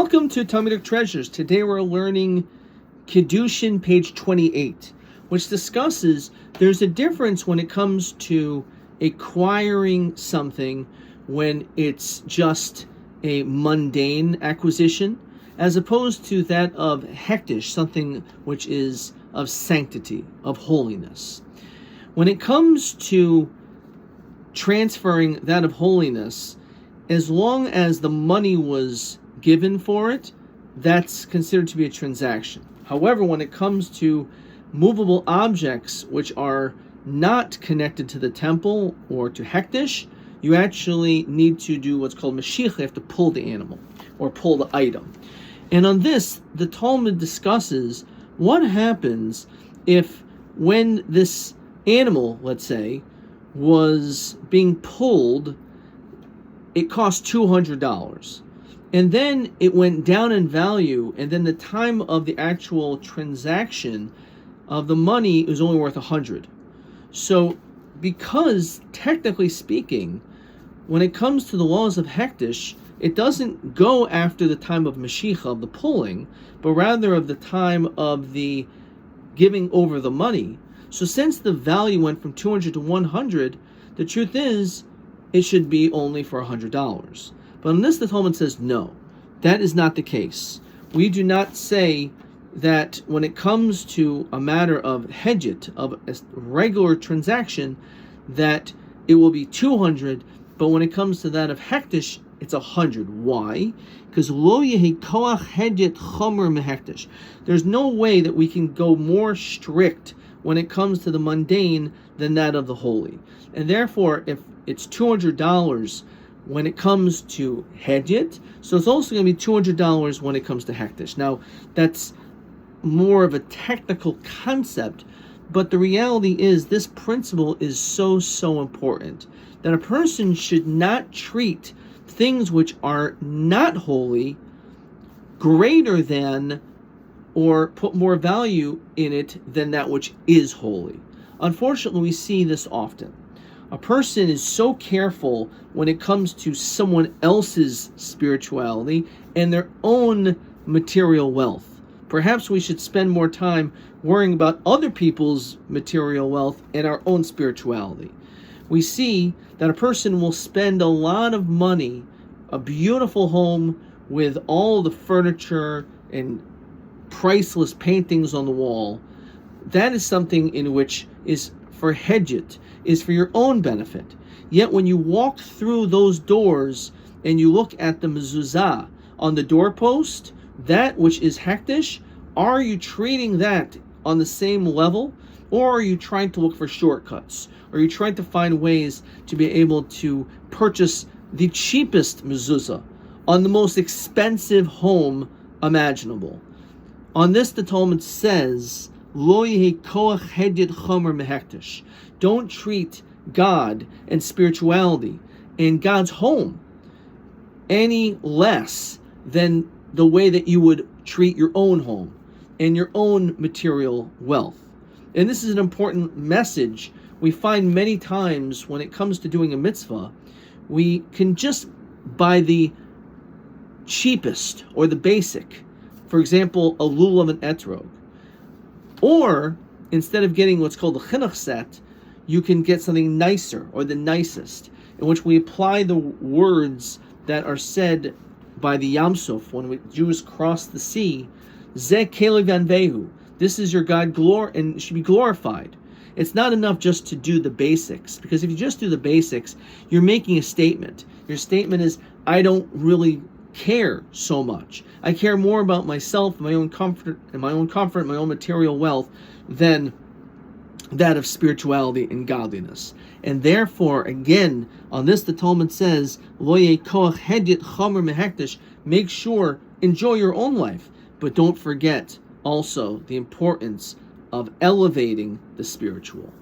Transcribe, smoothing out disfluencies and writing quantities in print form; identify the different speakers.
Speaker 1: Welcome to Talmudic Treasures. Today we're learning Kiddushin, page 28, which discusses there's a difference when it comes to acquiring something when it's just a mundane acquisition, as opposed to that of hektish, something which is of sanctity, of holiness. When it comes to transferring that of holiness, as long as the money was given for it, that's considered to be a transaction. However, when it comes to movable objects which are not connected to the temple or to hektish, you actually need to do what's called mashiach. You have to pull the animal or pull the item. And on this, the Talmud discusses what happens if when this animal, let's say, was being pulled, it cost $200. And then it went down in value, and then the time of the actual transaction of the money was only worth $100. So, because technically speaking, when it comes to the laws of hektish, it doesn't go after the time of mashiach, of the pulling, but rather of the time of the giving over the money. So since the value went from $200 to $100, the truth is, it should be only for $100. But on this, the Talmud says, no, that is not the case. We do not say that when it comes to a matter of hedjit, of a regular transaction, that it will be 200, but when it comes to that of hektish, it's 100. Why? Because lo yehi koach hedjit chomer mehektish. There's no way that we can go more strict when it comes to the mundane than that of the holy. And therefore, if it's $200 when it comes to hedjit, so it's also going to be $200 when it comes to hektish. Now, that's more of a technical concept, but the reality is this principle is so important that a person should not treat things which are not holy greater than or put more value in it than that which is holy. Unfortunately, we see this often. A person is so careful when it comes to someone else's spirituality and their own material wealth. Perhaps we should spend more time worrying about other people's material wealth and our own spirituality. We see that a person will spend a lot of money, a beautiful home with all the furniture and priceless paintings on the wall. That is something in which is for hedjit, is for your own benefit. Yet when you walk through those doors and you look at the mezuzah on the doorpost, that which is hektish, are you treating that on the same level, or are you trying to look for shortcuts? Are you trying to find ways to be able to purchase the cheapest mezuzah on the most expensive home imaginable? On this, the Talmud says, Lo yehi koach hedjit chomer mehektish. Don't treat God and spirituality and God's home any less than the way that you would treat your own home and your own material wealth. And this is an important message we find many times when it comes to doing a mitzvah. We can just buy the cheapest or the basic. For example, a lulav and etrog. Or, instead of getting what's called a chinuch set, you can get something nicer, or the nicest, in which we apply the words that are said by the Yam Suf when Jews cross the sea. Zeh kelev yanvehu. This is your God, and should be glorified. It's not enough just to do the basics, because if you just do the basics, you're making a statement. Your statement is, I don't really care so much. I care more about myself, my own comfort, my own material wealth, than that of spirituality and godliness. And therefore, again, on this the Talmud says, Lo yehi koach hedjit chomer mehektish. Make sure, enjoy your own life, but don't forget also the importance of elevating the spiritual.